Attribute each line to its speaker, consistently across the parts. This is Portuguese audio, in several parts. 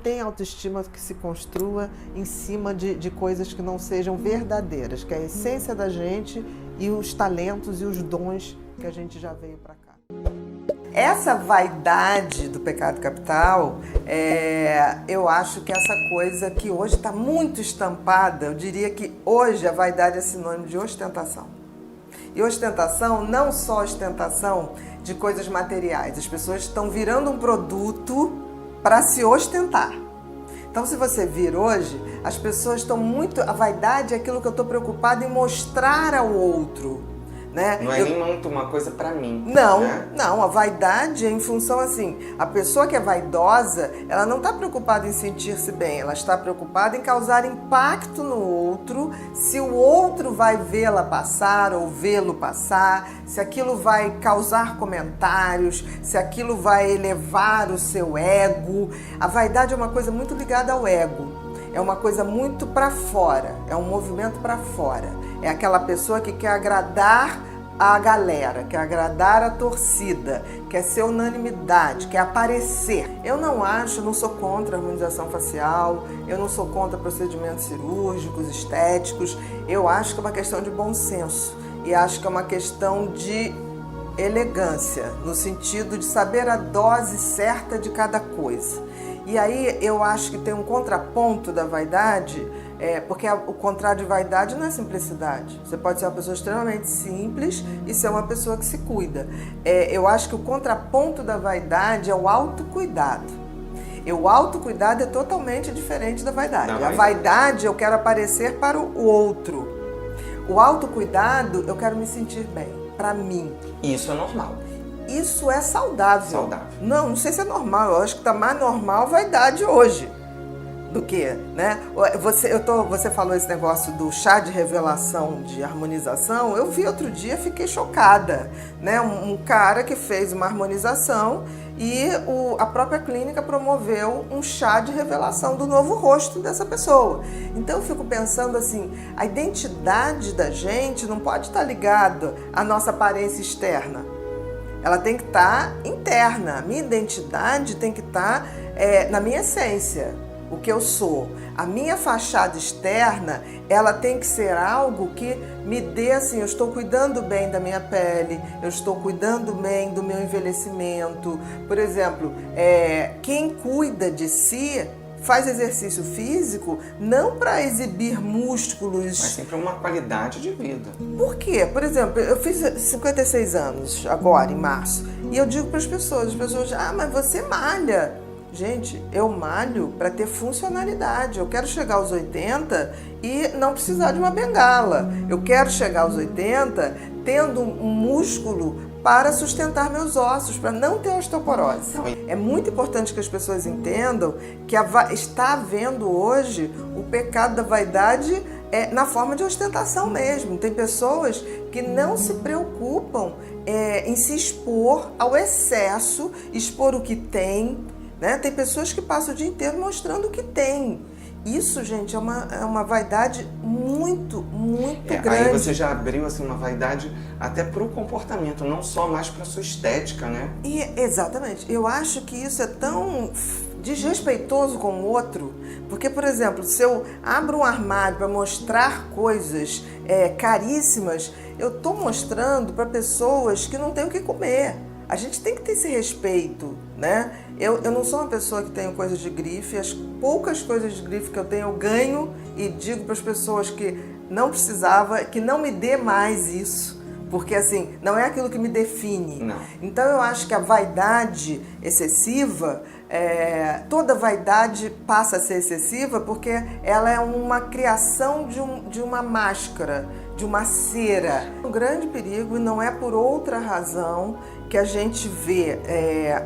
Speaker 1: tem autoestima que se construa em cima de coisas que não sejam verdadeiras, que é a essência da gente e os talentos e os dons que a gente já veio para cá. Essa vaidade do pecado capital, eu acho que essa coisa que hoje está muito estampada, eu diria que hoje a vaidade é sinônimo de ostentação. E ostentação, não só ostentação de coisas materiais, as pessoas estão virando um produto para se ostentar. Então, se você vir hoje, as pessoas estão muito... A vaidade é aquilo que eu estou preocupada em mostrar ao outro. Né?
Speaker 2: Não é nem muito uma coisa pra mim.
Speaker 1: Não,
Speaker 2: né?
Speaker 1: não, a vaidade é em função assim, a pessoa que é vaidosa, ela não está preocupada em sentir-se bem, ela está preocupada em causar impacto no outro, se o outro vai vê-la passar ou vê-lo passar, se aquilo vai causar comentários, se aquilo vai elevar o seu ego. A vaidade é uma coisa muito ligada ao ego. É uma coisa muito para fora, é um movimento para fora. É aquela pessoa que quer agradar a galera, quer agradar a torcida, quer ser unanimidade, quer aparecer. Eu não sou contra a harmonização facial, eu não sou contra procedimentos cirúrgicos, estéticos. Eu acho que é uma questão de bom senso e acho que é uma questão de elegância, no sentido de saber a dose certa de cada coisa. E aí eu acho que tem um contraponto da vaidade, porque o contrário de vaidade não é simplicidade. Você pode ser uma pessoa extremamente simples e ser uma pessoa que se cuida. Eu acho que o contraponto da vaidade é o autocuidado. E o autocuidado é totalmente diferente da vaidade. A vaidade eu quero aparecer para o outro. O autocuidado eu quero me sentir bem, para mim.
Speaker 2: Isso é normal.
Speaker 1: Isso é saudável. Não sei se é normal. Eu acho que está mais normal a vaidade hoje do que, né? Você falou esse negócio do chá de revelação de harmonização. Eu vi outro dia, fiquei chocada, né? Um cara que fez uma harmonização e a própria clínica promoveu um chá de revelação do novo rosto dessa pessoa. Então eu fico pensando assim, a identidade da gente não pode estar ligada à nossa aparência externa. Ela tem que estar interna. A minha identidade tem que estar na minha essência, o que eu sou. A minha fachada externa, ela tem que ser algo que me dê assim, eu estou cuidando bem da minha pele, eu estou cuidando bem do meu envelhecimento. Por exemplo, quem cuida de si faz exercício físico não para exibir músculos,
Speaker 2: mas sim para uma qualidade de vida.
Speaker 1: Por quê? Por exemplo, eu fiz 56 anos agora, em março, e eu digo para as pessoas, mas você malha. Gente, eu malho para ter funcionalidade. Eu quero chegar aos 80 e não precisar de uma bengala. Eu quero chegar aos 80 tendo um músculo para sustentar meus ossos, para não ter osteoporose. É muito importante que as pessoas entendam que está havendo hoje o pecado da vaidade na forma de ostentação mesmo. Tem pessoas que não se preocupam em se expor ao excesso, expor o que tem, né? Tem pessoas que passam o dia inteiro mostrando o que tem. Isso, gente, é uma vaidade muito grande.
Speaker 2: Aí você já abriu assim, uma vaidade até para o comportamento, não só mais para a sua estética, né?
Speaker 1: Exatamente. Eu acho que isso é tão desrespeitoso com o outro, porque, por exemplo, se eu abro um armário para mostrar coisas caríssimas, eu estou mostrando para pessoas que não têm o que comer. A gente tem que ter esse respeito, né? Eu não sou uma pessoa que tenho coisas de grife, as poucas coisas de grife que eu tenho eu ganho e digo para as pessoas que não precisava, que não me dê mais isso, porque assim, não é aquilo que me define.
Speaker 2: Não.
Speaker 1: Então eu acho que a vaidade excessiva, toda vaidade passa a ser excessiva porque ela é uma criação de uma máscara, de uma cera. Um grande perigo, e não é por outra razão que a gente vê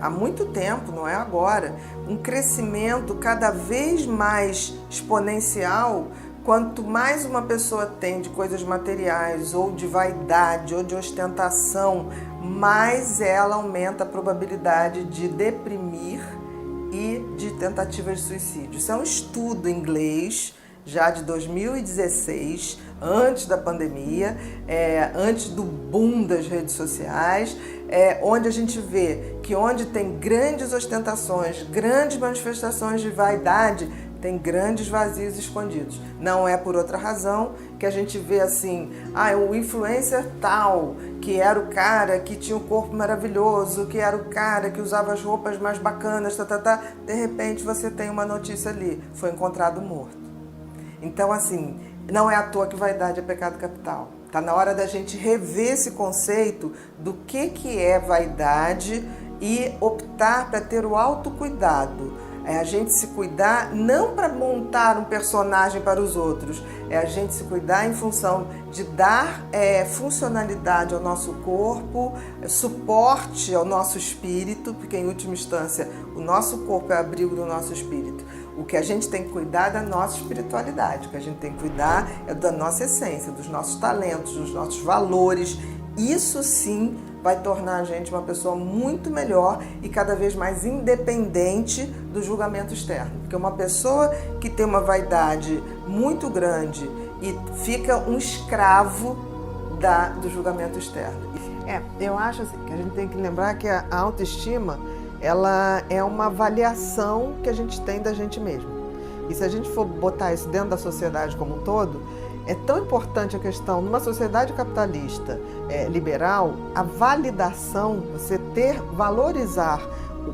Speaker 1: há muito tempo, não é agora, um crescimento cada vez mais exponencial. Quanto mais uma pessoa tem de coisas materiais, ou de vaidade, ou de ostentação, mais ela aumenta a probabilidade de deprimir e de tentativas de suicídio. Isso é um estudo inglês já de 2016, antes da pandemia, antes do boom das redes sociais, onde a gente vê que onde tem grandes ostentações, grandes manifestações de vaidade, tem grandes vazios escondidos. Não é por outra razão que a gente vê assim, o influencer tal, que era o cara que tinha um corpo maravilhoso, que era o cara que usava as roupas mais bacanas, de repente você tem uma notícia ali, foi encontrado morto. Então assim, não é à toa que vaidade é pecado capital. Está na hora da gente rever esse conceito do que é vaidade e optar para ter o autocuidado. É a gente se cuidar não para montar um personagem para os outros, é a gente se cuidar em função de dar funcionalidade ao nosso corpo, suporte ao nosso espírito, porque em última instância o nosso corpo é o abrigo do nosso espírito. O que a gente tem que cuidar é da nossa espiritualidade, o que a gente tem que cuidar é da nossa essência, dos nossos talentos, dos nossos valores. Isso sim vai tornar a gente uma pessoa muito melhor e cada vez mais independente do julgamento externo. Porque uma pessoa que tem uma vaidade muito grande e fica um escravo do julgamento externo. Eu acho assim, que a gente tem que lembrar que a autoestima, ela é uma avaliação que a gente tem da gente mesmo. E se a gente for botar isso dentro da sociedade como um todo, é tão importante a questão, numa sociedade capitalista liberal, a validação, você valorizar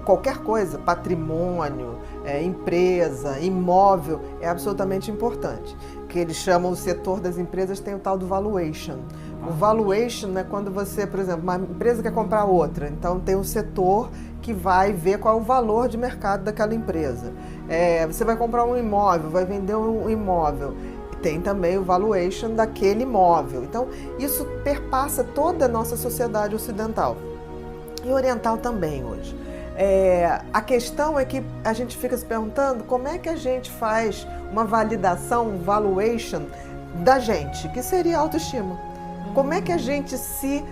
Speaker 1: qualquer coisa, patrimônio, empresa, imóvel, é absolutamente importante. Que eles chamam o setor das empresas, tem o tal do valuation. O valuation é quando você, por exemplo, uma empresa quer comprar outra, então tem um setor que vai ver qual é o valor de mercado daquela empresa. Você vai comprar um imóvel, vai vender um imóvel, tem também o valuation daquele imóvel. Então, isso perpassa toda a nossa sociedade ocidental e oriental também hoje. A questão é que a gente fica se perguntando como é que a gente faz uma validação, um valuation da gente, que seria a autoestima. Como é que a gente se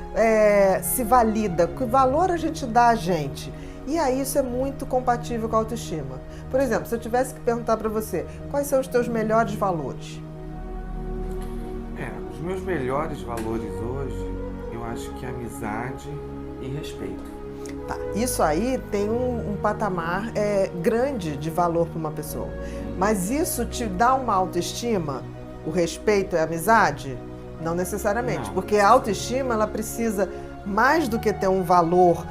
Speaker 1: valida? Que valor a gente dá a gente? E aí isso é muito compatível com a autoestima. Por exemplo, se eu tivesse que perguntar para você, quais são os teus melhores valores?
Speaker 2: Os meus melhores valores hoje, eu acho que é amizade e respeito.
Speaker 1: Tá, isso aí tem um patamar grande de valor para uma pessoa. Mas isso te dá uma autoestima? O respeito é amizade? Não necessariamente,
Speaker 2: Não.
Speaker 1: Porque a autoestima, ela precisa, mais do que ter um valor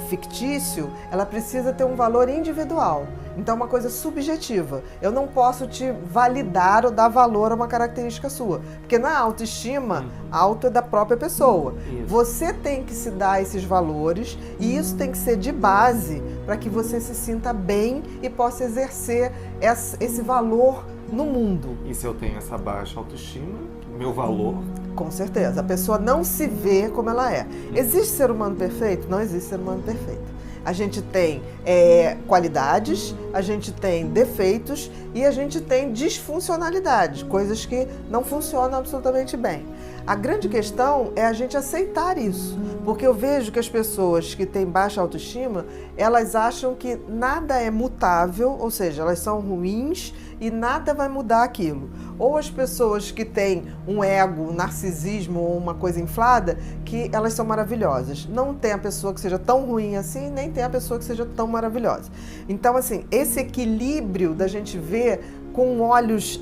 Speaker 1: fictício, ela precisa ter um valor individual. Então, é uma coisa subjetiva. Eu não posso te validar ou dar valor a uma característica sua. Porque na autoestima, auto é da própria pessoa.
Speaker 2: Isso.
Speaker 1: Você tem que se dar esses valores e isso tem que ser de base para que você se sinta bem e possa exercer esse valor no mundo.
Speaker 2: E se eu tenho essa baixa autoestima, meu valor...
Speaker 1: Com certeza. A pessoa não se vê como ela é. Existe ser humano perfeito? Não existe ser humano perfeito. A gente tem qualidades, a gente tem defeitos e a gente tem disfuncionalidades, coisas que não funcionam absolutamente bem. A grande questão é a gente aceitar isso, porque eu vejo que as pessoas que têm baixa autoestima, elas acham que nada é mutável, ou seja, elas são ruins e nada vai mudar aquilo. Ou as pessoas que têm um ego, um narcisismo ou uma coisa inflada, que elas são maravilhosas. Não tem a pessoa que seja tão ruim assim, nem tem a pessoa que seja tão maravilhosa. Então, assim, esse equilíbrio da gente ver com olhos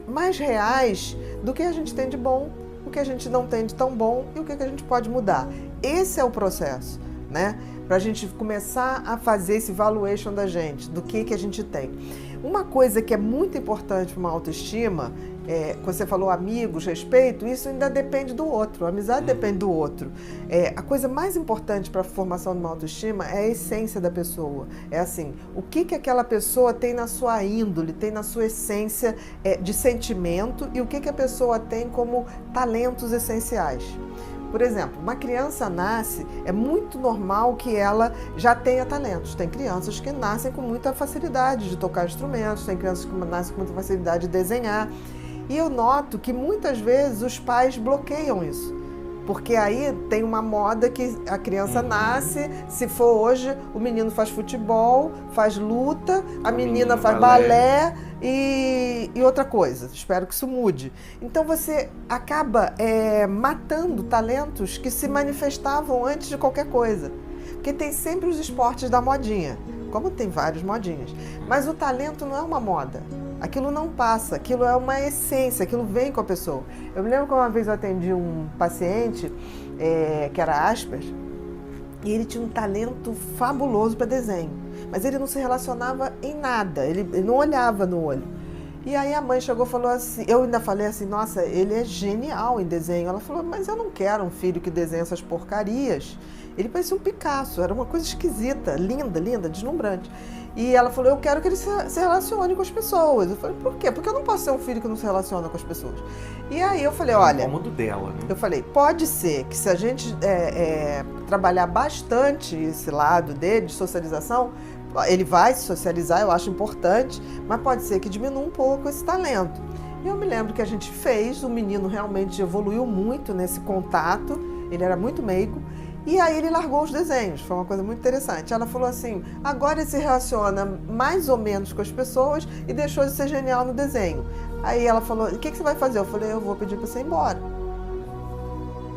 Speaker 1: mais reais do que a gente tem de bom, o que a gente não tem de tão bom e o que a gente pode mudar. Esse é o processo, né? Para a gente começar a fazer esse valuation da gente, do que a gente tem. Uma coisa que é muito importante para uma autoestima, quando você falou amigos, respeito, isso ainda depende do outro, a amizade depende do outro. A coisa mais importante para a formação de uma autoestima é a essência da pessoa. É assim, o que aquela pessoa tem na sua índole, tem na sua essência de sentimento e o que a pessoa tem como talentos essenciais. Por exemplo, uma criança nasce, é muito normal que ela já tenha talentos. Tem crianças que nascem com muita facilidade de tocar instrumentos, tem crianças que nascem com muita facilidade de desenhar. E eu noto que muitas vezes os pais bloqueiam isso. Porque aí tem uma moda que a criança nasce, se for hoje, o menino faz futebol, faz luta, a menina faz balé, E outra coisa, espero que isso mude. Então você acaba matando talentos que se manifestavam antes de qualquer coisa. Porque tem sempre os esportes da modinha, como tem vários modinhas. Mas o talento não é uma moda. Aquilo não passa, aquilo é uma essência, aquilo vem com a pessoa. Eu me lembro que uma vez eu atendi um paciente que era Asperger, e ele tinha um talento fabuloso para desenho, mas ele não se relacionava em nada, ele não olhava no olho. E aí a mãe chegou e falou assim, eu ainda falei assim, nossa, ele é genial em desenho. Ela falou, mas eu não quero um filho que desenha essas porcarias. Ele parecia um Picasso, era uma coisa esquisita, linda, linda, deslumbrante. E ela falou, eu quero que ele se relacione com as pessoas. Eu falei, por quê? Porque eu não posso ser um filho que não se relaciona com as pessoas. E aí eu falei, olha...
Speaker 3: É o cômodo dela, né?
Speaker 1: Eu falei, pode ser que se a gente trabalhar bastante esse lado dele, de socialização, ele vai se socializar, eu acho importante, mas pode ser que diminua um pouco esse talento. E eu me lembro que a gente fez, o menino realmente evoluiu muito nesse contato, ele era muito meigo, e aí ele largou os desenhos, foi uma coisa muito interessante. Ela falou assim, agora ele se relaciona mais ou menos com as pessoas e deixou de ser genial no desenho. Aí ela falou, o que você vai fazer? Eu falei, eu vou pedir para você ir embora.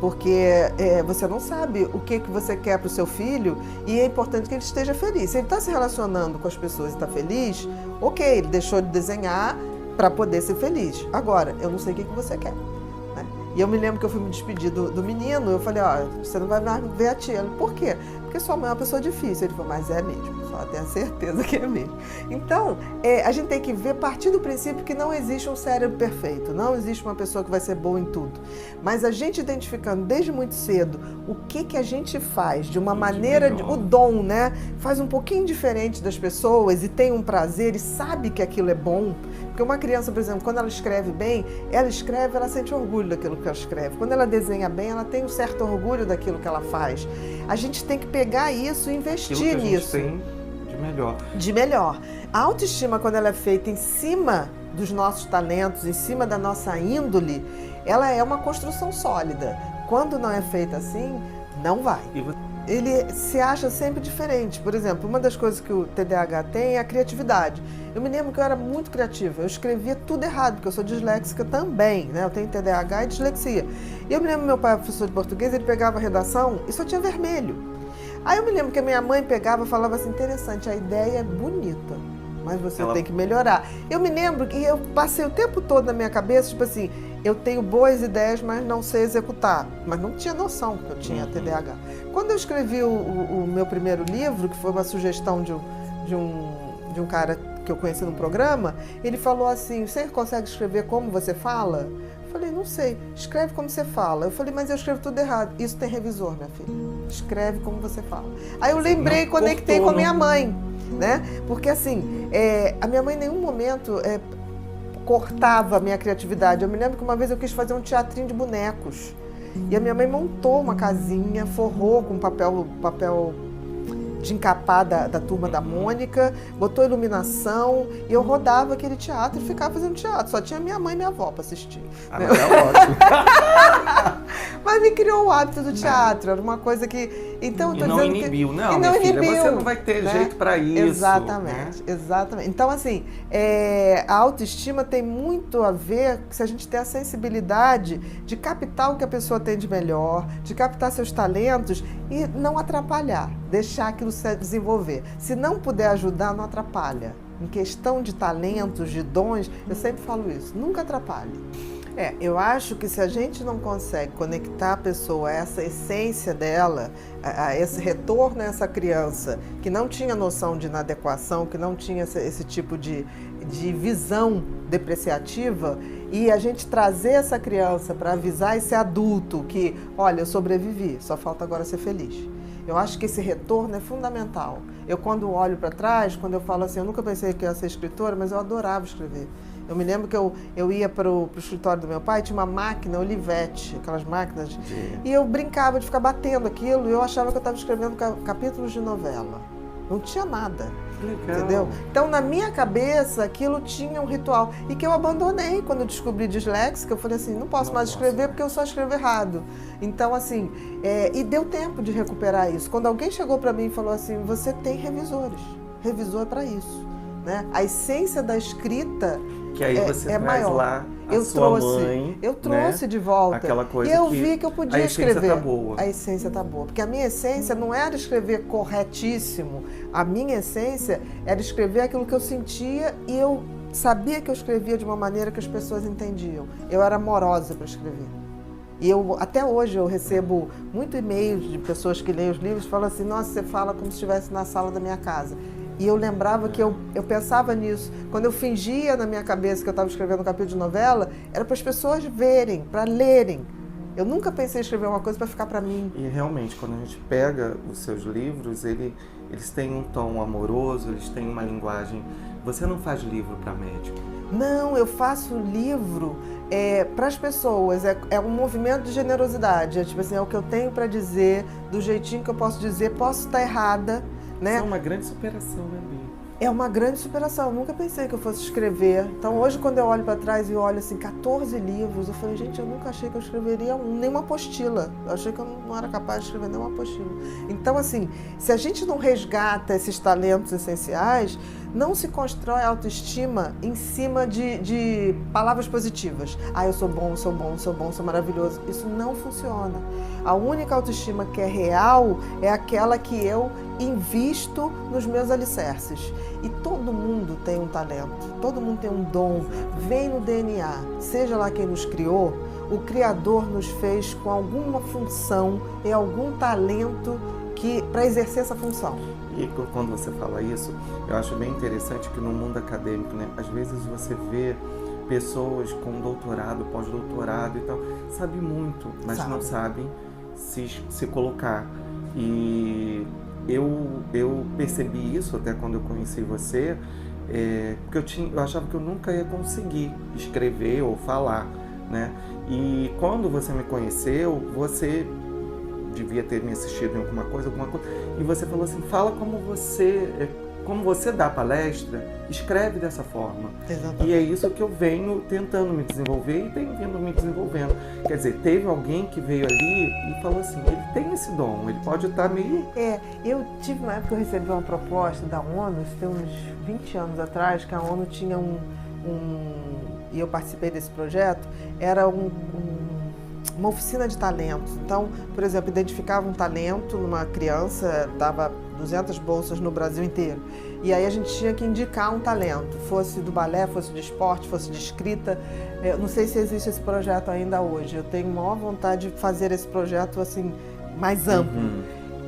Speaker 1: Porque você não sabe o que você quer para o seu filho e é importante que ele esteja feliz. Se ele está se relacionando com as pessoas e está feliz, ok, ele deixou de desenhar para poder ser feliz. Agora, eu não sei o que você quer. E eu me lembro que eu fui me despedir do menino, eu falei, ó, você não vai mais ver a tia. Ele, por quê? Porque sua mãe é uma pessoa difícil. Ele falou, mas é mesmo, só tenho a certeza que é mesmo. Então, a gente tem que ver, partir do princípio que não existe um cérebro perfeito, não existe uma pessoa que vai ser boa em tudo. Mas a gente identificando desde muito cedo o que a gente faz de uma maneira, o dom, né? Faz um pouquinho diferente das pessoas e tem um prazer e sabe que aquilo é bom. Porque uma criança, por exemplo, quando ela escreve bem, ela sente orgulho daquilo que ela escreve. Quando ela desenha bem, ela tem um certo orgulho daquilo que ela faz. A gente tem que pegar isso e investir
Speaker 3: aquilo que
Speaker 1: nisso.
Speaker 3: A gente tem de melhor.
Speaker 1: De melhor. A autoestima, quando ela é feita em cima dos nossos talentos, em cima da nossa índole, ela é uma construção sólida. Quando não é feita assim, não vai. Ele se acha sempre diferente. Por exemplo, uma das coisas que o TDAH tem é a criatividade. Eu me lembro que eu era muito criativa, eu escrevia tudo errado, porque eu sou disléxica também, né? Eu tenho TDAH e dislexia. E eu me lembro que meu pai, professor de português, ele pegava a redação e só tinha vermelho. Aí eu me lembro que a minha mãe pegava e falava assim, interessante, a ideia é bonita, mas você tem que melhorar. Eu me lembro que eu passei o tempo todo na minha cabeça, tipo assim, eu tenho boas ideias, mas não sei executar. Mas não tinha noção que eu tinha TDAH. Quando eu escrevi o meu primeiro livro, que foi uma sugestão de um cara que eu conheci num programa, ele falou assim, você consegue escrever como você fala? Eu falei, não sei, escreve como você fala. Eu falei, mas eu escrevo tudo errado. Isso tem revisor, minha filha. Escreve como você fala. Aí eu lembrei e conectei com a minha mãe, né? Porque assim, a minha mãe em nenhum momento cortava a minha criatividade. Eu me lembro que uma vez eu quis fazer um teatrinho de bonecos. E a minha mãe montou uma casinha, forrou com papel de encapar da turma da Mônica, botou iluminação e eu rodava aquele teatro e ficava fazendo teatro. Só tinha minha mãe e minha avó para assistir.
Speaker 3: Mas é ótimo.
Speaker 1: Mas me criou o hábito do teatro, era uma coisa que... Então,
Speaker 3: e não inibiu, não, minha filha, você não vai ter jeito para isso.
Speaker 1: Exatamente, exatamente. Então, assim, a autoestima tem muito a ver se a gente tem a sensibilidade de captar o que a pessoa tem de melhor, de captar seus talentos e não atrapalhar, deixar aquilo se desenvolver. Se não puder ajudar, não atrapalha. Em questão de talentos, de dons, eu sempre falo isso, nunca atrapalhe. Eu acho que se a gente não consegue conectar a pessoa a essa essência dela, a esse retorno a essa criança que não tinha noção de inadequação, que não tinha esse tipo de visão depreciativa, e a gente trazer essa criança para avisar esse adulto que, olha, eu sobrevivi, só falta agora ser feliz. Eu acho que esse retorno é fundamental. Eu, quando olho para trás, quando eu falo assim, eu nunca pensei que eu ia ser escritora, mas eu adorava escrever. Eu me lembro que eu ia para o escritório do meu pai, tinha uma máquina, Olivetti, aquelas máquinas, e eu brincava de ficar batendo aquilo, e eu achava que eu estava escrevendo capítulos de novela. Não tinha nada, entendeu? Então, na minha cabeça, aquilo tinha um ritual, e que eu abandonei quando eu descobri disléxica. Eu falei assim, não posso mais escrever porque eu só escrevo errado. Então, assim, e deu tempo de recuperar isso. Quando alguém chegou para mim e falou assim, você tem revisores, revisor é para isso. né? A essência da escrita
Speaker 3: que aí você traz
Speaker 1: maior.
Speaker 3: Lá a
Speaker 1: eu
Speaker 3: sua
Speaker 1: trouxe,
Speaker 3: mãe,
Speaker 1: eu trouxe, né? De volta.
Speaker 3: Aquela coisa
Speaker 1: e eu
Speaker 3: que
Speaker 1: vi que eu podia
Speaker 3: a essência
Speaker 1: escrever.
Speaker 3: Tá boa.
Speaker 1: A essência tá boa. Porque a minha essência não era escrever corretíssimo. A minha essência era escrever aquilo que eu sentia e eu sabia que eu escrevia de uma maneira que as pessoas entendiam. Eu era amorosa para escrever. E até hoje eu recebo muito e-mails de pessoas que leem os livros e falam assim, nossa, você fala como se estivesse na sala da minha casa. E eu lembrava que eu pensava nisso. Quando eu fingia na minha cabeça que eu estava escrevendo um capítulo de novela, era para as pessoas verem, para lerem. Eu nunca pensei em escrever uma coisa para ficar para mim.
Speaker 3: E realmente, quando a gente pega os seus livros, eles têm um tom amoroso, eles têm uma linguagem... Você não faz livro para médico?
Speaker 1: Não, eu faço livro para as pessoas. É um movimento de generosidade. É tipo assim, é o que eu tenho para dizer, do jeitinho que eu posso dizer. Posso estar errada, né?
Speaker 3: Isso é uma grande superação, né, Bia?
Speaker 1: É uma grande superação. Eu nunca pensei que eu fosse escrever. Então, hoje, quando eu olho para trás e olho assim, 14 livros, eu falei, gente, eu nunca achei que eu escreveria nenhuma apostila. Eu achei que eu não era capaz de escrever nenhuma apostila. Então, assim, se a gente não resgata esses talentos essenciais, não se constrói autoestima em cima de palavras positivas. Ah, eu sou bom, sou bom, sou bom, sou maravilhoso. Isso não funciona. A única autoestima que é real é aquela que eu invisto nos meus alicerces. E todo mundo tem um talento, todo mundo tem um dom, vem no DNA. Seja lá quem nos criou, o Criador nos fez com alguma função e algum talento para exercer essa função.
Speaker 3: E quando você fala isso, eu acho bem interessante que no mundo acadêmico, né, às vezes você vê pessoas com doutorado, pós-doutorado e tal, sabem muito, mas não sabem se colocar. E eu percebi isso até quando eu conheci você, porque eu achava que eu nunca ia conseguir escrever ou falar, né? E quando você me conheceu, você devia ter me assistido em alguma coisa, e você falou assim, fala como você dá palestra, escreve dessa forma.
Speaker 1: Exatamente.
Speaker 3: E é isso que eu venho tentando me desenvolver e tenho vindo me desenvolvendo. Quer dizer, teve alguém que veio ali e falou assim, ele tem esse dom, ele pode estar meio...
Speaker 1: Eu tive uma época que eu recebi uma proposta da ONU, isso tem uns 20 anos atrás, que a ONU tinha e eu participei desse projeto, era uma oficina de talentos. Então, por exemplo, identificava um talento numa criança, dava 200 bolsas no Brasil inteiro. E aí a gente tinha que indicar um talento, fosse do balé, fosse de esporte, fosse de escrita. Eu não sei se existe esse projeto ainda hoje. Eu tenho maior vontade de fazer esse projeto assim, mais amplo.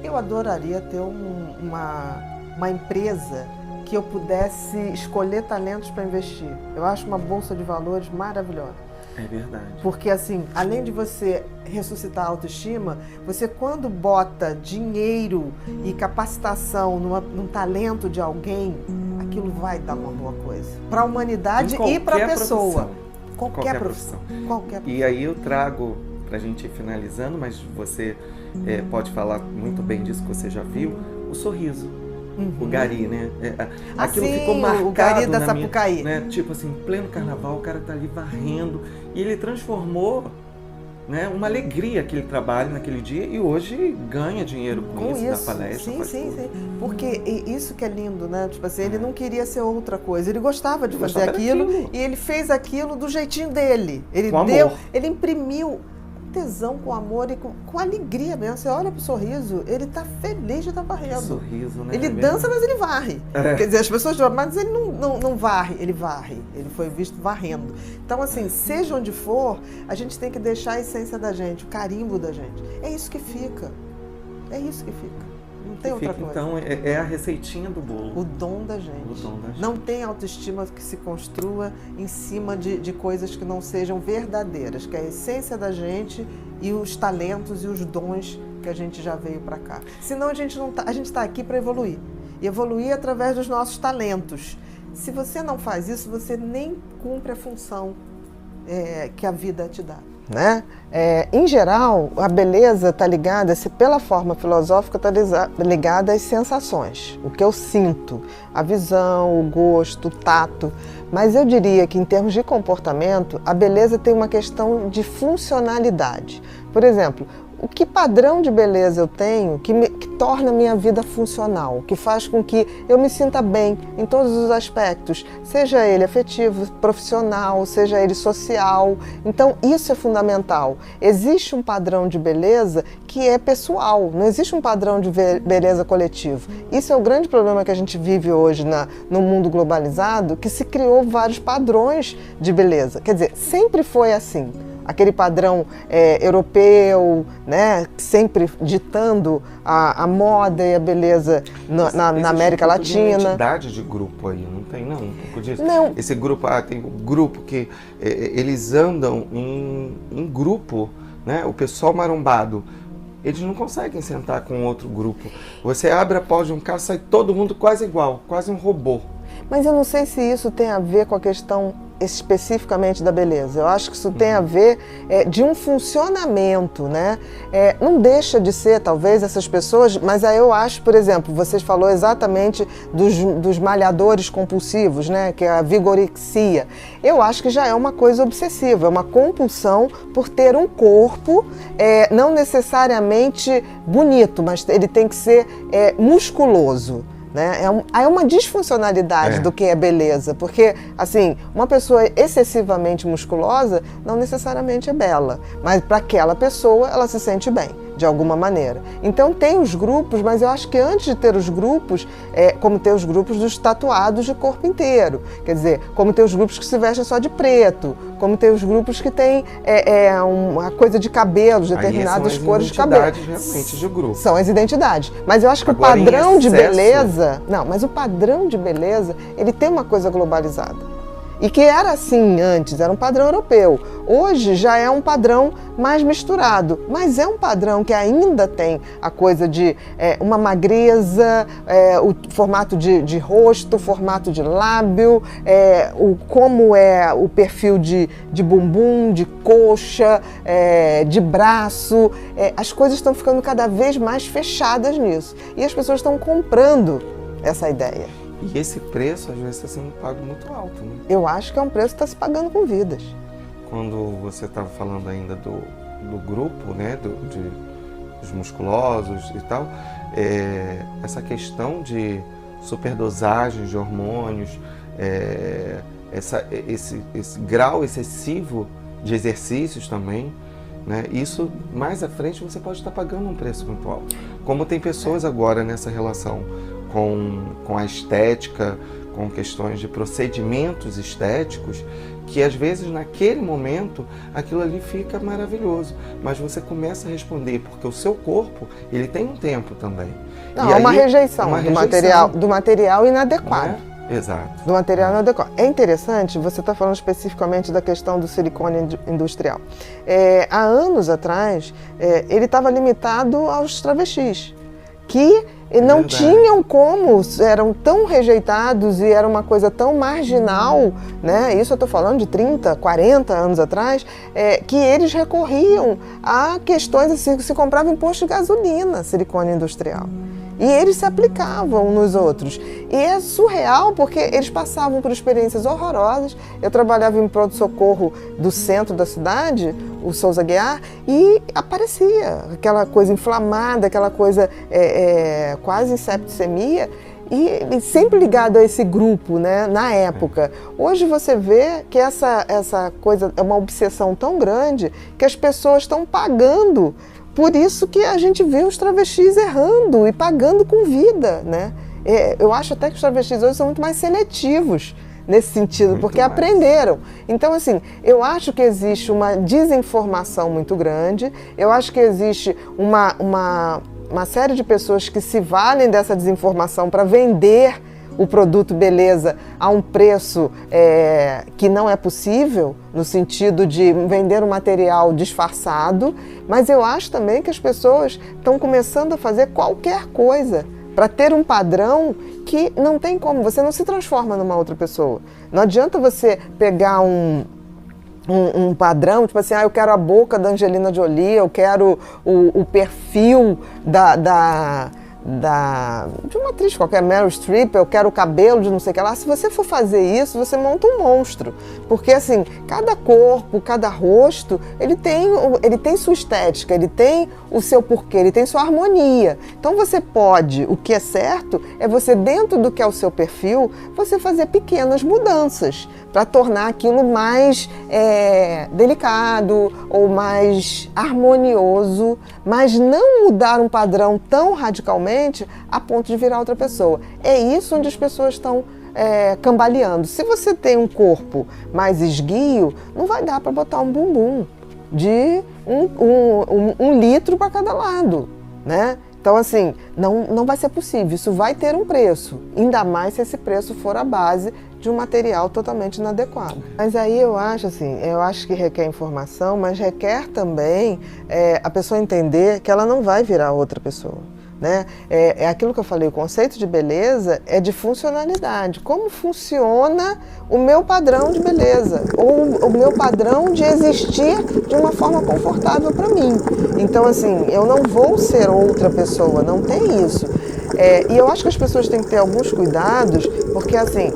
Speaker 1: Eu adoraria ter uma empresa que eu pudesse escolher talentos para investir. Eu acho uma bolsa de valores maravilhosa.
Speaker 3: É verdade.
Speaker 1: Porque, assim, além de você ressuscitar a autoestima, você, quando bota dinheiro e capacitação num talento de alguém, aquilo vai dar uma boa coisa. Para a humanidade e para a pessoa. Qualquer profissão.
Speaker 3: E aí eu trago, para a gente ir finalizando, mas você pode falar muito bem disso que você já viu, o sorriso. O Gari, né? Aquilo ficou marcado.
Speaker 1: O Gari da Sapucaí.
Speaker 3: Né? Tipo assim, pleno carnaval, o cara tá ali varrendo. E ele transformou, né, uma alegria aquele trabalho naquele dia e hoje ganha dinheiro com isso, da palestra.
Speaker 1: Sim. Porque isso que é lindo, né? Tipo assim, ele não queria ser outra coisa. Ele gostava de fazer aquilo e ele fez aquilo do jeitinho dele. Ele imprimiu tesão, com amor e com alegria mesmo. Você olha pro sorriso, ele tá feliz de estar varrendo.
Speaker 3: Sorriso, né?
Speaker 1: Ele dança, mas ele varre. Quer dizer, as pessoas dizem, mas ele não varre. Ele varre. Ele foi visto varrendo. Então, assim, seja onde for, a gente tem que deixar a essência da gente, o carimbo da gente. É isso que fica. É isso que fica. Não tem outra coisa.
Speaker 3: Então, é a receitinha do bolo.
Speaker 1: O dom da gente. Não tem autoestima que se construa em cima de coisas que não sejam verdadeiras, que é a essência da gente e os talentos e os dons que a gente já veio para cá. Senão a gente está aqui para evoluir. E evoluir através dos nossos talentos. Se você não faz isso, você nem cumpre a função que a vida te dá. Né? Em geral, a beleza está ligada, se pela forma filosófica, está ligada às sensações, o que eu sinto, a visão, o gosto, o tato. Mas eu diria que, em termos de comportamento, a beleza tem uma questão de funcionalidade. Por exemplo, que padrão de beleza eu tenho que torna a minha vida funcional, que faz com que eu me sinta bem em todos os aspectos, seja ele afetivo, profissional, seja ele social. Então isso é fundamental. Existe um padrão de beleza que é pessoal, não existe um padrão de beleza coletivo. Isso é o grande problema que a gente vive hoje no mundo globalizado, que se criou vários padrões de beleza. Quer dizer, sempre foi assim. Aquele padrão europeu, né, sempre ditando a moda e a beleza na América Latina. Tem
Speaker 3: identidade de grupo aí, não tem não? Um pouco disso?
Speaker 1: Não.
Speaker 3: Esse grupo, tem um grupo que eles andam em grupo, né? O pessoal marombado, eles não conseguem sentar com outro grupo. Você abre a porta de um carro, sai todo mundo quase igual, quase um robô.
Speaker 1: Mas eu não sei se isso tem a ver com a questão especificamente da beleza. Eu acho que isso tem a ver de um funcionamento, né? Não deixa de ser, talvez, essas pessoas, mas aí eu acho, por exemplo, vocês falou exatamente dos malhadores compulsivos, né? Que é a vigorexia. Eu acho que já é uma coisa obsessiva, é uma compulsão por ter um corpo não necessariamente bonito, mas ele tem que ser musculoso. Né? É uma disfuncionalidade do que é beleza, porque assim, uma pessoa excessivamente musculosa não necessariamente é bela, mas para aquela pessoa ela se sente bem, de alguma maneira. Então tem os grupos, mas eu acho que antes de ter os grupos, como ter os grupos dos tatuados de corpo inteiro, quer dizer, como ter os grupos que se vestem só de preto, como ter os grupos que têm uma coisa de cabelo, determinadas cores de cabelo.
Speaker 3: Realmente de grupo.
Speaker 1: São as identidades. Mas eu acho que
Speaker 3: agora,
Speaker 1: o padrão de beleza... Não, mas o padrão de beleza, ele tem uma coisa globalizada. E que era assim antes, era um padrão europeu. Hoje já é um padrão mais misturado, mas é um padrão que ainda tem a coisa de uma magreza, o formato de rosto, o formato de lábio, como é o perfil de bumbum, de coxa, de braço. As coisas estão ficando cada vez mais fechadas nisso. E as pessoas estão comprando essa ideia.
Speaker 3: E esse preço, às vezes, está sendo pago muito alto, né?
Speaker 1: Eu acho que é um preço que está se pagando com vidas.
Speaker 3: Quando você estava falando ainda do grupo, né, dos musculosos e tal, essa questão de superdosagem de hormônios, esse grau excessivo de exercícios também, né, isso, mais à frente, você pode estar pagando um preço muito alto. Como tem pessoas agora nessa relação com a estética, com questões de procedimentos estéticos, que às vezes naquele momento aquilo ali fica maravilhoso, mas você começa a responder, porque o seu corpo, ele tem um tempo também.
Speaker 1: Não, há uma rejeição do material inadequado.
Speaker 3: Exato.
Speaker 1: Do material inadequado. É interessante, você está falando especificamente da questão do silicone industrial. Há anos atrás, ele estava limitado aos travestis, que não tinham como, eram tão rejeitados e era uma coisa tão marginal, né? Isso eu estou falando de 30, 40 anos atrás, que eles recorriam a questões assim, que se comprava em posto de gasolina, silicone industrial. E eles se aplicavam nos outros. E é surreal porque eles passavam por experiências horrorosas. Eu trabalhava em pronto-socorro do centro da cidade, o Souza Guiar, e aparecia aquela coisa inflamada, aquela coisa quase septicemia, e sempre ligado a esse grupo, né, na época. Hoje você vê que essa coisa é uma obsessão tão grande que as pessoas estão pagando. Por isso que a gente vê os travestis errando e pagando com vida, né? Eu acho até que os travestis hoje são muito mais seletivos nesse sentido, muito porque mais aprenderam. Então, assim, eu acho que existe uma desinformação muito grande, eu acho que existe uma série de pessoas que se valem dessa desinformação para vender o produto beleza a um preço que não é possível, no sentido de vender um material disfarçado, mas eu acho também que as pessoas estão começando a fazer qualquer coisa para ter um padrão que não tem como, você não se transforma numa outra pessoa. Não adianta você pegar um padrão, tipo assim, eu quero a boca da Angelina Jolie, eu quero o perfil de uma atriz qualquer, Meryl Streep, eu quero o cabelo de não sei o que lá. Se você for fazer isso, você monta um monstro. Porque assim, cada corpo, cada rosto, ele tem sua estética, ele tem o seu porquê, ele tem sua harmonia. Então você pode, o que é certo é você, dentro do que é o seu perfil, você fazer pequenas mudanças para tornar aquilo mais delicado ou mais harmonioso, mas não mudar um padrão tão radicalmente a ponto de virar outra pessoa. É isso onde as pessoas estão cambaleando. Se você tem um corpo mais esguio, não vai dar para botar um bumbum de um litro para cada lado, né? Então, assim, não vai ser possível. Isso vai ter um preço, ainda mais se esse preço for a base de um material totalmente inadequado. Mas aí eu acho que requer informação, mas requer também a pessoa entender que ela não vai virar outra pessoa. Né? É aquilo que eu falei, o conceito de beleza é de funcionalidade. Como funciona o meu padrão de beleza? Ou o meu padrão de existir de uma forma confortável para mim. Então, assim, eu não vou ser outra pessoa, não tem isso. E eu acho que as pessoas têm que ter alguns cuidados, porque, assim,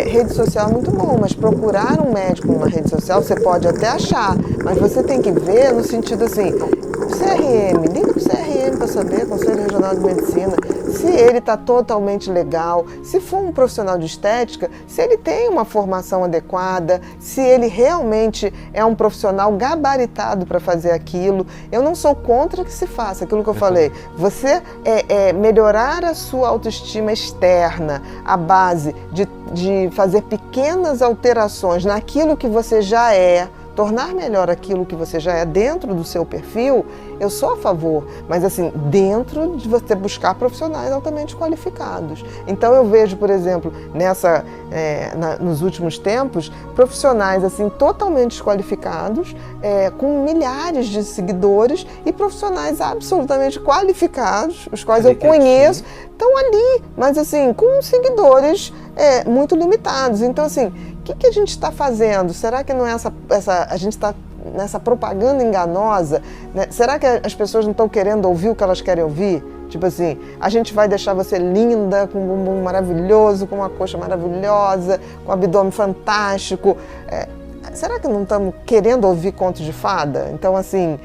Speaker 1: rede social é muito bom, mas procurar um médico numa rede social você pode até achar, mas você tem que ver no sentido assim, CRM, liga pro CRM para saber, Conselho Regional de Medicina, se ele está totalmente legal, se for um profissional de estética, se ele tem uma formação adequada, se ele realmente é um profissional gabaritado para fazer aquilo. Eu não sou contra que se faça, aquilo que eu falei. Você melhorar a sua autoestima externa à base de fazer pequenas alterações naquilo que você já é, tornar melhor aquilo que você já é dentro do seu perfil, eu sou a favor, mas assim, dentro de você buscar profissionais altamente qualificados. Então eu vejo, por exemplo, nos últimos tempos, profissionais assim totalmente desqualificados, com milhares de seguidores, e profissionais absolutamente qualificados, os quais eu conheço, estão ali, mas assim, com seguidores muito limitados. Então assim, o que a gente está fazendo? Será que não é a gente está nessa propaganda enganosa? Né? Será que as pessoas não estão querendo ouvir o que elas querem ouvir? Tipo assim, a gente vai deixar você linda, com um bumbum maravilhoso, com uma coxa maravilhosa, com um abdômen fantástico. Será que não estamos querendo ouvir conto de fada? Então, assim,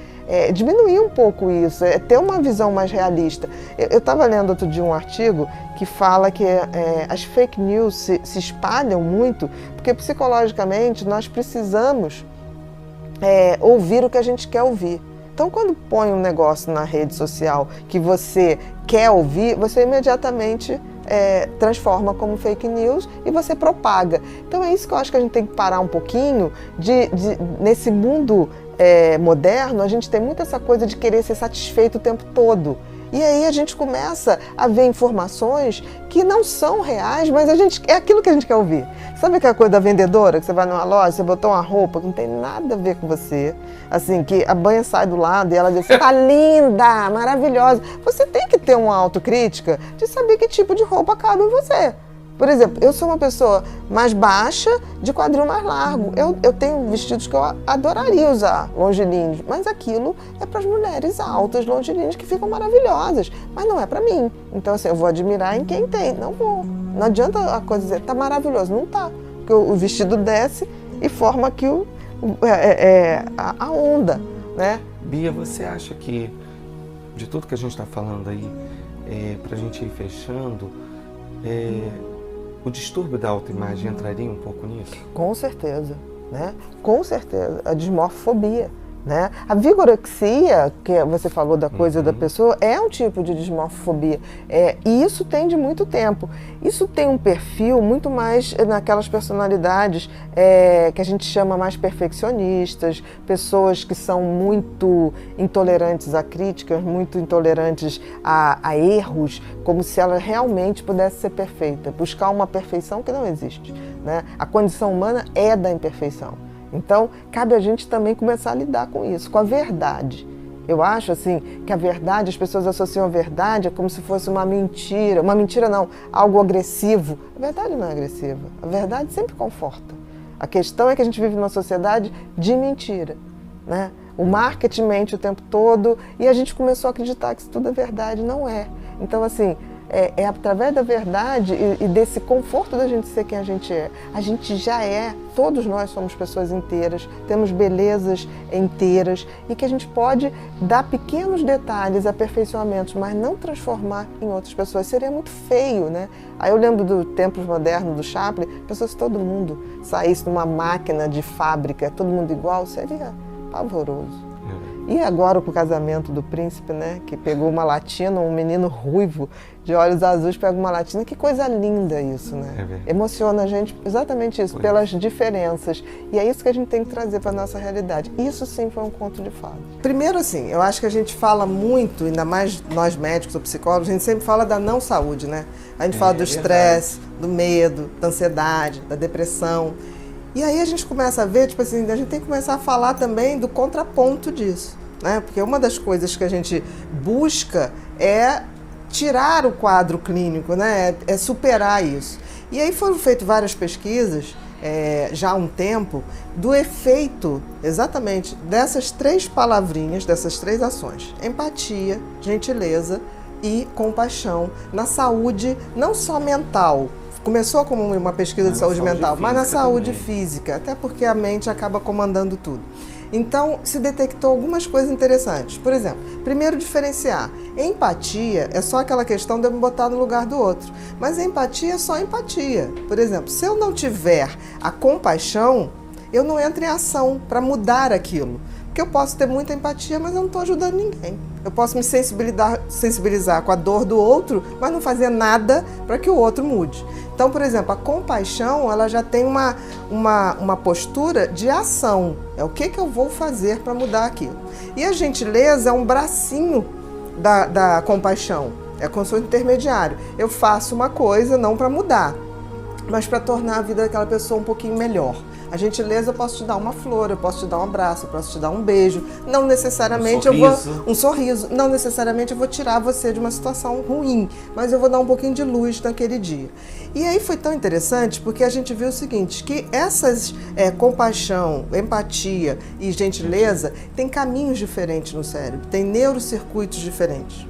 Speaker 1: diminuir um pouco isso, ter uma visão mais realista. Eu estava lendo outro dia um artigo que fala que as fake news se espalham muito porque psicologicamente nós precisamos ouvir o que a gente quer ouvir. Então, quando põe um negócio na rede social que você quer ouvir, você imediatamente transforma como fake news e você propaga. Então é isso que eu acho que a gente tem que parar um pouquinho nesse mundo moderno. A gente tem muito essa coisa de querer ser satisfeito o tempo todo. E aí a gente começa a ver informações que não são reais, mas é aquilo que a gente quer ouvir. Sabe aquela coisa da vendedora, que você vai numa loja, você botou uma roupa que não tem nada a ver com você, assim, que a banha sai do lado e ela diz, você tá linda, maravilhosa. Você tem que ter uma autocrítica de saber que tipo de roupa cabe em você. Por exemplo, eu sou uma pessoa mais baixa, de quadril mais largo. Eu tenho vestidos que eu adoraria usar, longilíneos, mas aquilo é para as mulheres altas, longilíneas, que ficam maravilhosas, mas não é para mim. Então, assim, eu vou admirar em quem tem, não vou. Não adianta a coisa dizer, tá maravilhoso, não tá. Porque o vestido desce e forma aqui a onda, né?
Speaker 3: Bia, você acha que, de tudo que a gente está falando aí, para a gente ir fechando, o distúrbio da autoimagem entraria um pouco nisso?
Speaker 1: Com certeza, né? Com certeza. A dismorfobia, né? A vigorexia, que você falou da coisa da pessoa, é um tipo de dismorfobia. E isso tem de muito tempo. Isso tem um perfil muito mais naquelas personalidades que a gente chama mais perfeccionistas, pessoas que são muito intolerantes a críticas, muito intolerantes a erros, como se ela realmente pudesse ser perfeita, buscar uma perfeição que não existe, né? A condição humana é da imperfeição. Então, cabe a gente também começar a lidar com isso, com a verdade. Eu acho, assim, que a verdade, as pessoas associam a verdade como se fosse uma mentira não, algo agressivo. A verdade não é agressiva, a verdade sempre conforta. A questão é que a gente vive numa sociedade de mentira, né? O marketing mente o tempo todo e a gente começou a acreditar que isso tudo é verdade, não é. Então, assim, é através da verdade e desse conforto da gente ser quem a gente é. A gente já é, todos nós somos pessoas inteiras, temos belezas inteiras e que a gente pode dar pequenos detalhes, aperfeiçoamentos, mas não transformar em outras pessoas. Seria muito feio, né? Aí eu lembro do Tempos Modernos, do Chaplin, pessoas, se todo mundo saísse numa máquina de fábrica, todo mundo igual, seria pavoroso. E agora com o casamento do príncipe, né, que pegou uma latina, um menino ruivo, de olhos azuis, pega uma latina, que coisa linda isso, né? Emociona a gente exatamente isso, pelas diferenças. E é isso que a gente tem que trazer para a nossa realidade. Isso sim foi um conto de fadas. Primeiro assim, eu acho que a gente fala muito, ainda mais nós médicos ou psicólogos, a gente sempre fala da não saúde, né? A gente fala do estresse, do medo, da ansiedade, da depressão. E aí a gente começa a ver, tipo assim, a gente tem que começar a falar também do contraponto disso, né? Porque uma das coisas que a gente busca é tirar o quadro clínico, né? É superar isso. E aí foram feitas várias pesquisas, já há um tempo, do efeito exatamente dessas 3 palavrinhas, dessas 3 ações: empatia, gentileza e compaixão na saúde, não só mental. Começou como uma pesquisa de saúde mental, mas na saúde física, até porque a mente acaba comandando tudo. Então, se detectou algumas coisas interessantes. Por exemplo, primeiro diferenciar. Empatia é só aquela questão de eu me botar no lugar do outro. Mas a empatia é só empatia. Por exemplo, se eu não tiver a compaixão, eu não entro em ação para mudar aquilo. Porque eu posso ter muita empatia, mas eu não estou ajudando ninguém. Eu posso me sensibilizar com a dor do outro, mas não fazer nada para que o outro mude. Então, por exemplo, a compaixão, ela já tem uma postura de ação. É o que eu vou fazer para mudar aquilo. E a gentileza é um bracinho da compaixão. É como se fosse intermediário. Eu faço uma coisa não para mudar, mas para tornar a vida daquela pessoa um pouquinho melhor. A gentileza, eu posso te dar uma flor, eu posso te dar um abraço, eu posso te dar um beijo. Não necessariamente um sorriso. Não necessariamente eu vou tirar você de uma situação ruim, mas eu vou dar um pouquinho de luz naquele dia. E aí foi tão interessante porque a gente viu o seguinte, que essas compaixão, empatia e gentileza têm caminhos diferentes no cérebro, tem neurocircuitos diferentes.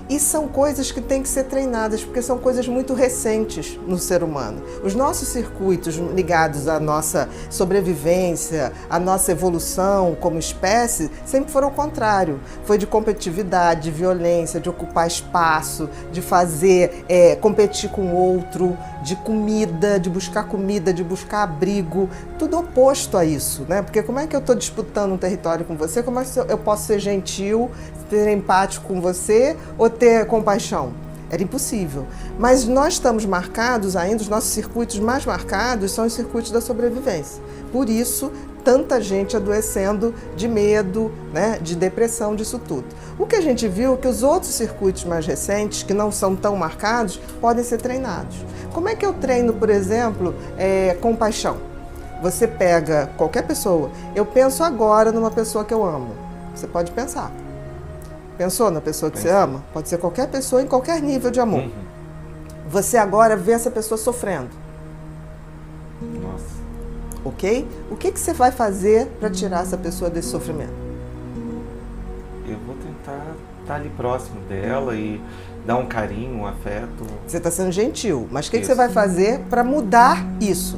Speaker 1: E são coisas que têm que ser treinadas, porque são coisas muito recentes no ser humano. Os nossos circuitos ligados à nossa sobrevivência, à nossa evolução como espécie, sempre foram ao contrário. Foi de competitividade, de violência, de ocupar espaço, de fazer, competir com o outro, de comida, de buscar abrigo. Tudo oposto a isso, né? Porque como é que eu estou disputando um território com você? Como é que eu posso ser gentil, ser empático com você ou ter compaixão? Era impossível. Mas nós estamos marcados ainda, os nossos circuitos mais marcados são os circuitos da sobrevivência. Por isso, tanta gente adoecendo de medo, né, de depressão, disso tudo. O que a gente viu é que os outros circuitos mais recentes, que não são tão marcados, podem ser treinados. Como é que eu treino, por exemplo, compaixão? Você pega qualquer pessoa, eu penso agora numa pessoa que eu amo. Você pode pensar. Pensou na pessoa que você ama? Pode ser qualquer pessoa em qualquer nível de amor. Você agora vê essa pessoa sofrendo.
Speaker 3: Nossa.
Speaker 1: Ok? O que você vai fazer para tirar essa pessoa desse sofrimento?
Speaker 3: Eu vou tentar estar ali próximo dela e dar um carinho, um afeto.
Speaker 1: Você está sendo gentil, mas o que você vai fazer para mudar isso?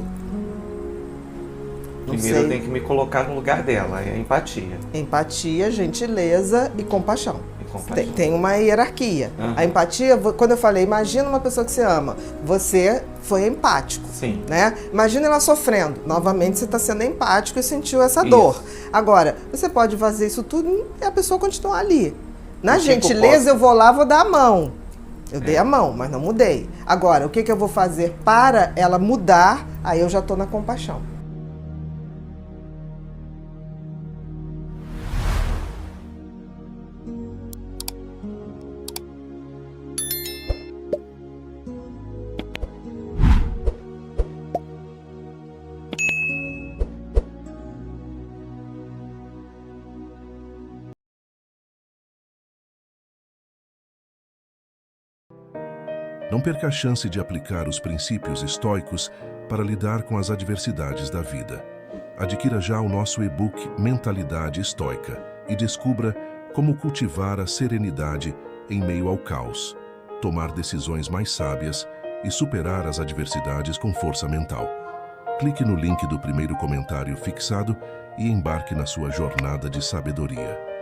Speaker 3: Primeiro eu tenho que me colocar no lugar dela, é a empatia.
Speaker 1: Empatia, gentileza e compaixão.
Speaker 3: Compaixão.
Speaker 1: Tem uma hierarquia. A empatia, quando eu falei, imagina uma pessoa que você ama, você foi empático.
Speaker 3: Sim.
Speaker 1: Né? Imagina ela sofrendo. Novamente você está sendo empático e sentiu essa dor. Agora, você pode fazer isso tudo e a pessoa continuar ali. Na gentileza, eu vou lá, vou dar a mão. Eu dei a mão, mas não mudei. Agora, o que eu vou fazer para ela mudar? Aí eu já estou na compaixão.
Speaker 4: Não perca a chance de aplicar os princípios estoicos para lidar com as adversidades da vida. Adquira já o nosso e-book Mentalidade Estoica e descubra como cultivar a serenidade em meio ao caos. tomar decisões mais sábias e superar as adversidades com força mental. Clique no link do primeiro comentário fixado e embarque na sua jornada de sabedoria.